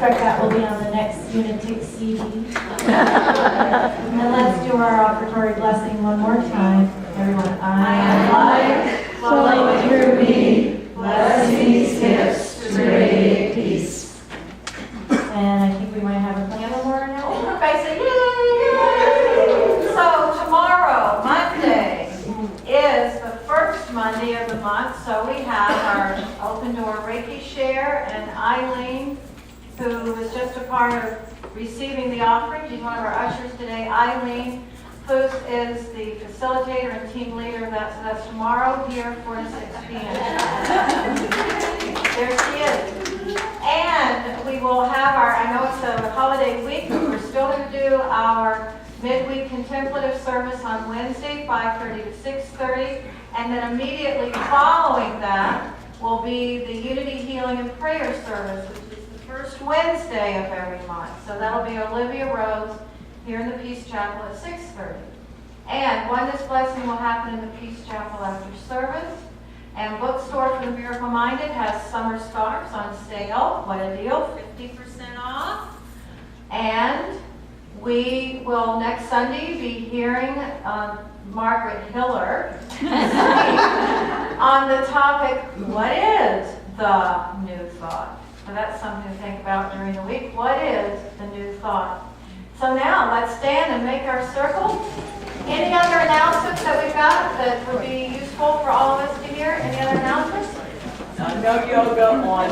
expect that will be on the next Unity CD. And let's do our offertory blessing one more time. Everyone, I am light, Flow through me, bless these gifts to radiate peace. And I think we might have a candle more now. Everybody say, yay! So tomorrow, Monday, is the first Monday of the month, so we have our Open Door Reiki Share, and Eileen, who was just a part of receiving the offering. She's one of our ushers today. Eileen, who is the facilitator and team leader of that, so that's tomorrow here, 4 to 6 p.m. There she is. And we will have our, I know it's a holiday week, but we're still going to do our midweek contemplative service on Wednesday, 5:30 to 6:30. And then immediately following that will be the Unity Healing and Prayer service, which is the first Wednesday of every month. So that'll be Olivia Rose here in the Peace Chapel at 6:30. And Oneness Blessing will happen in the Peace Chapel after service. And Bookstore for the Miracle Minded has summer scarves on sale. What a deal, 50% off. And we will next Sunday be hearing Margaret Hiller on the topic, what is the new thought? So that's something to think about during the week. What is the new thought? So now let's stand and make our circle. Any other announcements that we've got that would be useful for all of us to hear? Any other announcements? No yoga on,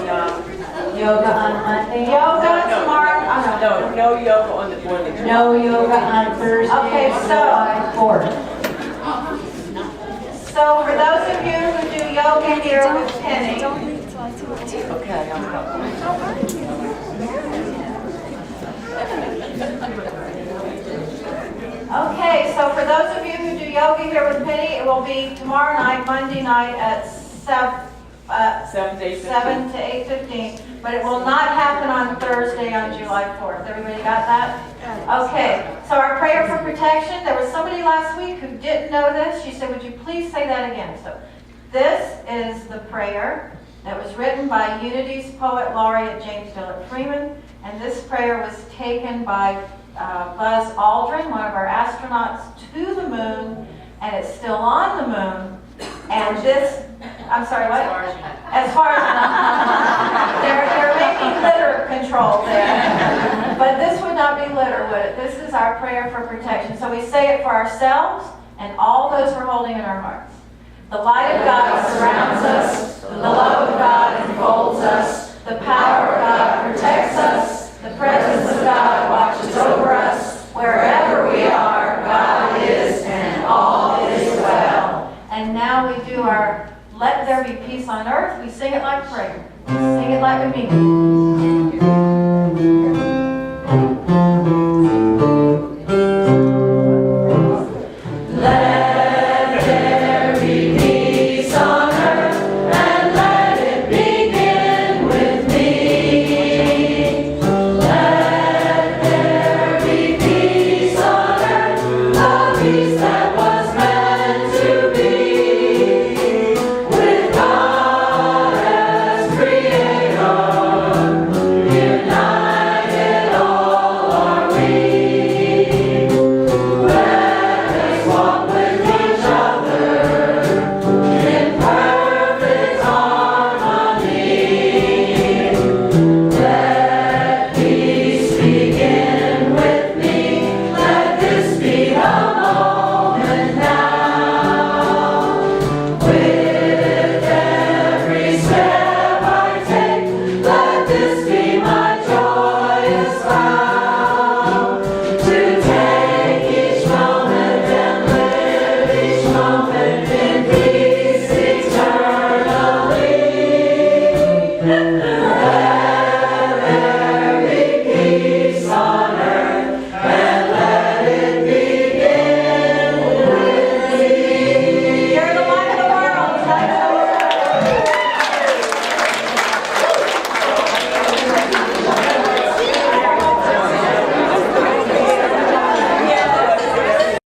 Yoga on Monday. Yoga tomorrow. Oh, no yoga on the morning. No yoga on Thursday. Okay, so- July 4th. So for those of you who do yoga here with Penny, Okay, I'm coming. okay, so for those of you who do yoga here with Penny, it will be tomorrow night, Monday night at 7 to 8:15, but it will not happen on Thursday on July 4th. Everybody got that? Okay, so our prayer for protection, there was somebody last week who didn't know this. She said, would you please say that again? So this is the prayer that was written by Unity's poet laureate James Dillard Freeman, and this prayer was taken by Buzz Aldrin, one of our astronauts, to the moon, and it's still on the moon. And this, I'm sorry, what? As far as they're making litter control there. But this would not be litter, would it? This is our prayer for protection. So we say it for ourselves and all those we're holding in our hearts. The light of God surrounds us. The love of God enfolds us. The power of God protects us. The presence of God watches over us. Wherever we are, God is, and all is well. And now we do our Let There Be Peace on Earth. We sing it like prayer. We sing it like we mean it.